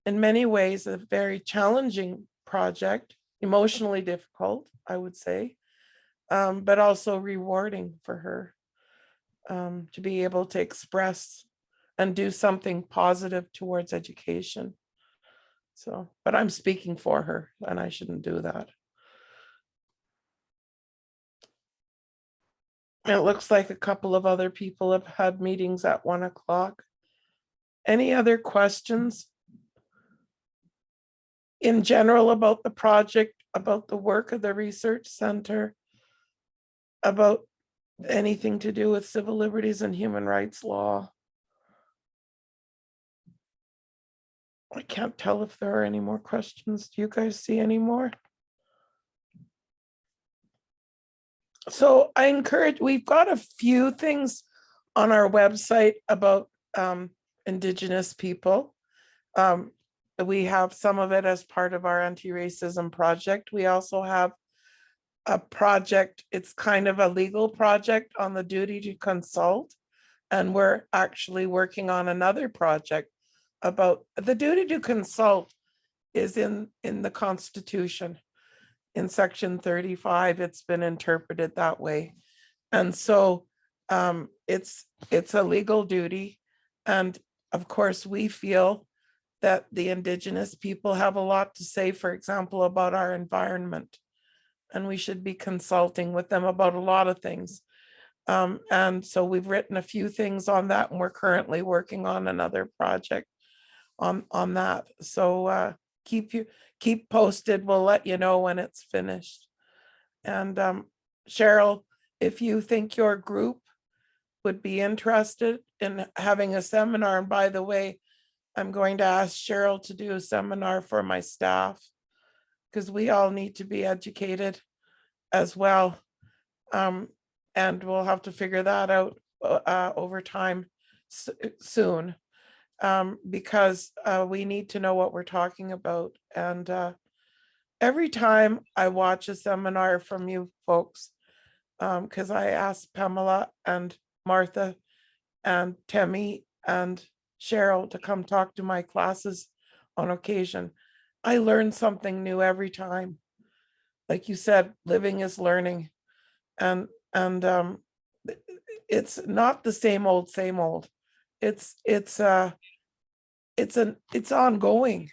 in many ways, a very challenging project, emotionally difficult, I would say, but also rewarding for her to be able to express and do something positive towards education. So, but I'm speaking for her, and I shouldn't do that. It looks like a couple of other people have had meetings at 1 o'clock. Any other questions in general about the project, about the work of the research center, about anything to do with civil liberties and human rights law? I can't tell if there are any more questions. Do you guys see any more? So I encourage, we've got a few things on our website about Indigenous people. We have some of it as part of our anti-racism project. We also have a project, it's kind of a legal project on the duty to consult. And we're actually working on another project about the duty to consult is in the Constitution. In section 35, it's been interpreted that way. And so it's a legal duty. And of course, we feel that the Indigenous people have a lot to say, for example, about our environment. And we should be consulting with them about a lot of things. And so we've written a few things on that, and we're currently working on another project on that. So keep posted. We'll let you know when it's finished. And Cheryle, if you think your group would be interested in having a seminar, and by the way, I'm going to ask Cheryle to do a seminar for my staff, because we all need to be educated as well. And we'll have to figure that out over time soon, because we need to know what we're talking about. And every time I watch a seminar from you folks, because I asked Pamela and Martha and Temi and Cheryle to come talk to my classes on occasion, I learn something new every time. Like you said, living is learning. And it's not the same old, same old. It's ongoing,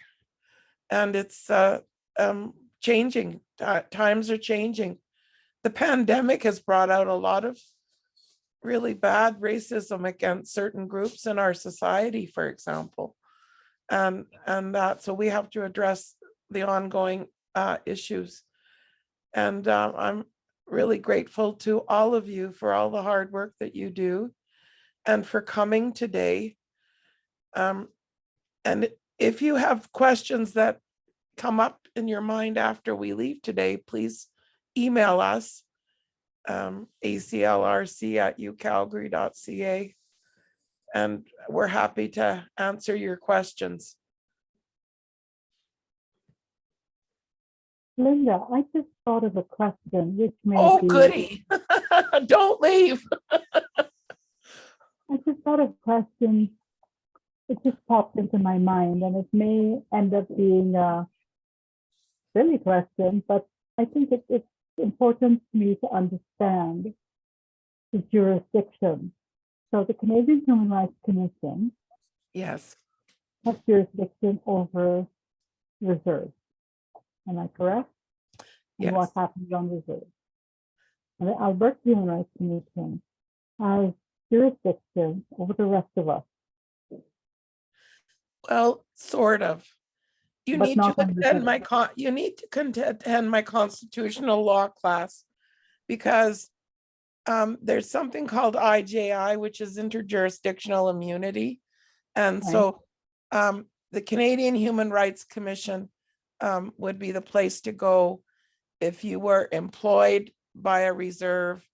and it's changing. Times are changing. The pandemic has brought out a lot of really bad racism against certain groups in our society, for example. And that, so we have to address the ongoing issues. And I'm really grateful to all of you for all the hard work that you do and for coming today. And if you have questions that come up in your mind after we leave today, please email us, aclrc@ucalgary.ca, and we're happy to answer your questions. Linda, I just thought of a question, which may Oh, be, goody. Don't leave. I just thought of a question. It just popped into my mind, and it may end up being a silly question, but I think it's important to me to understand the jurisdiction. So the Canadian Human Rights Commission Yes, has jurisdiction over reserves. Am I correct? And yes. what happens on reserves? And the Alberta Human Rights Commission has jurisdiction over the rest of us, Well, sort of. You but need not to on attend reserves. you need to attend my constitutional law class, because there's something called IJI, which is interjurisdictional immunity. And Right. so the Canadian Human Rights Commission would be the place to go if you were employed by a reserve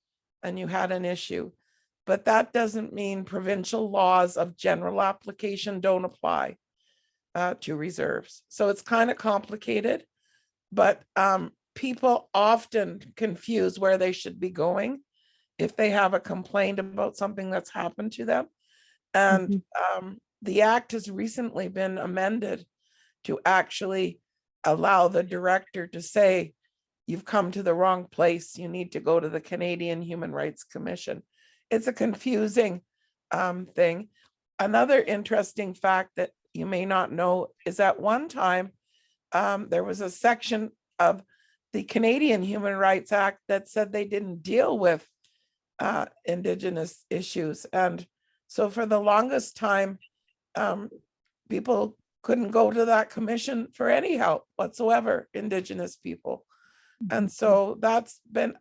and you had an issue. But that doesn't mean provincial laws of general application don't apply to reserves. So it's kind of complicated, but people often confuse where they should be going if they have a complaint about something that's happened to them. And the act has recently been amended to actually allow the director to say, you've come to the wrong place, you need to go to the Canadian Human Rights Commission. It's a confusing thing. Another interesting fact that you may not know is at one time, there was a section of the Canadian Human Rights Act that said they didn't deal with Indigenous issues. And so for the longest time, people couldn't go to that commission for any help whatsoever, Indigenous people. And so that's been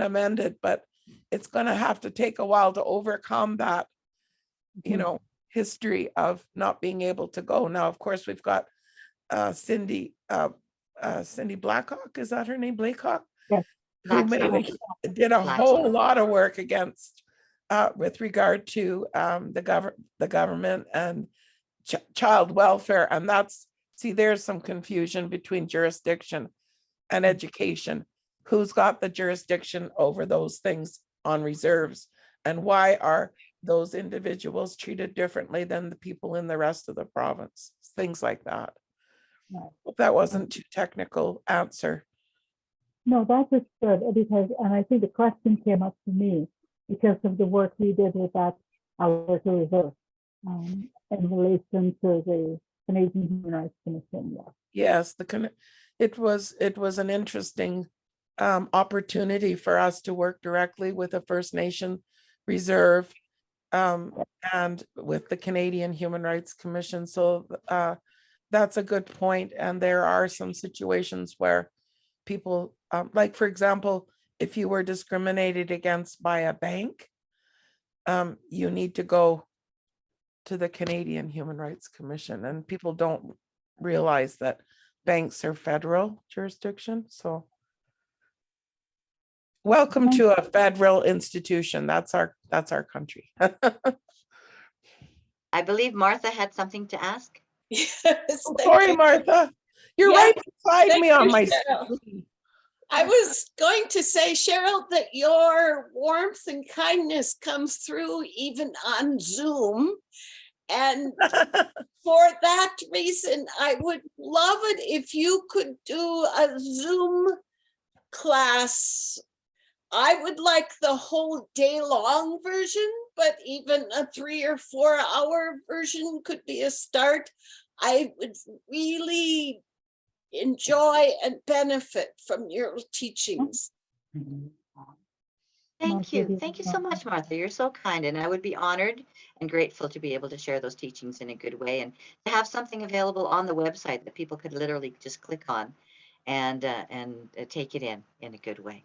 amended, but it's going to have to take a while to overcome that, history of not being able to go. Now, of course, we've got Cindy Blackhawk, is that her name? Blackhawk? Yes. Who did a whole lot of work against with regard to the government and child welfare. And there's some confusion between jurisdiction and education. Who's got the jurisdiction over those things on reserves? And why are those individuals treated differently than the people in the rest of the province? Things like that. Right. Hope that wasn't too technical answer. No, that was good, because, and I think the question came up to me because of the work we did with that Alberta Reserve in relation to the Canadian Human Rights Commission. Yes, it was an interesting opportunity for us to work directly with a First Nation reserve and with the Canadian Human Rights Commission. So that's a good point. And there are some situations where people, like for example, if you were discriminated against by a bank, you need to go to the Canadian Human Rights Commission, and people don't realize that banks are federal jurisdiction. So welcome to a federal institution. That's our country. I believe Martha had something to ask. Yes, Sorry, Martha. You're right beside me on my Cheryyle. screen. I was going to say, Cheryyle, that your warmth and kindness comes through even on Zoom. And for that reason, I would love it if you could do a Zoom class. I would like the whole day long version, but even a 3 or 4 hour version could be a start. I would really enjoy and benefit from your teachings. Thank you. Martha, Thank you so much, Martha. You're so kind. And I would be honored and grateful to be able to share those teachings in a good way and to have something available on the website that people could literally just click on and take it in a good way.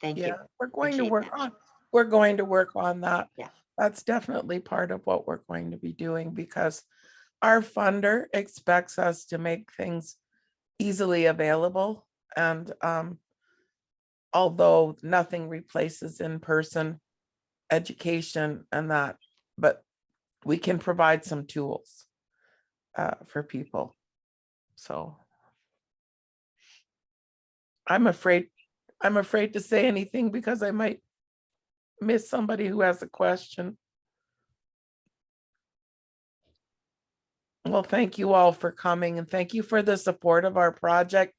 Thank you. Yeah, we're going to Appreciate work that. on, we're going to work on that. Yeah. That's definitely part of what we're going to be doing because our funder expects us to make things easily available. And although nothing replaces in-person education and that, but we can provide some tools for people. So I'm afraid to say anything because I might miss somebody who has a question. Well, thank you all for coming and thank you for the support of our project.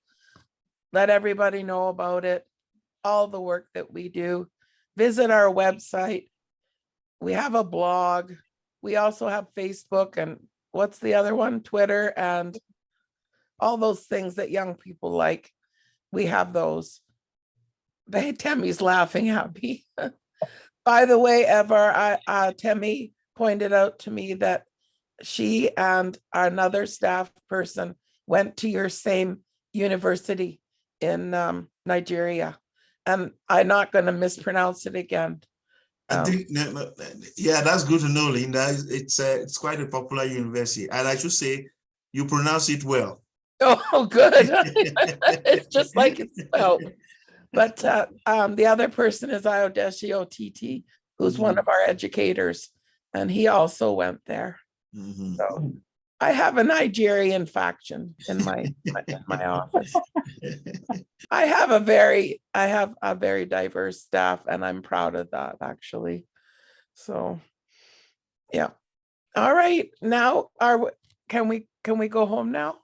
Let everybody know about it, all the work that we do. Visit our website. We have a blog. We also have Facebook and what's the other one? Twitter and all those things that young people like. We have those. Temmie's laughing at me. By the way, Temmie pointed out to me that she and another staff person went to your same university in Nigeria. And I'm not going to mispronounce it again. I think, yeah, that's good to know, Linda. It's quite a popular university. And I should say, you pronounce it well. Oh, good. It's just like it's spelled. But the other person is Ayodeshi Otiti, who's one of our educators, and he also went there. So I have a Nigerian faction in my office. I have a very diverse staff, and I'm proud of that actually. So, yeah. All right, now can we go home now?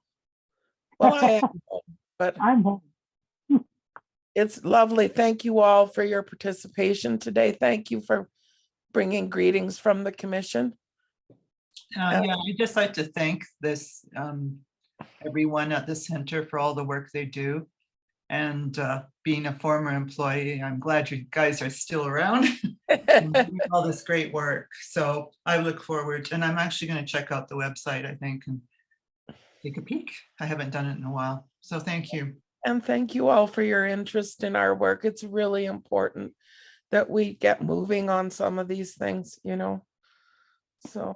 Well, I am home, but I'm home. it's lovely. Thank you all for your participation today. Thank you for bringing greetings from the commission. Yeah, I'd just like to thank this everyone at the center for all the work they do. And being a former employee, I'm glad you guys are still around and doing all this great work. So I look forward, and I'm actually going to check out the website, I think, and take a peek. I haven't done it in a while. So thank you. And thank you all for your interest in our work. It's really important that we get moving on some of these things, you know. So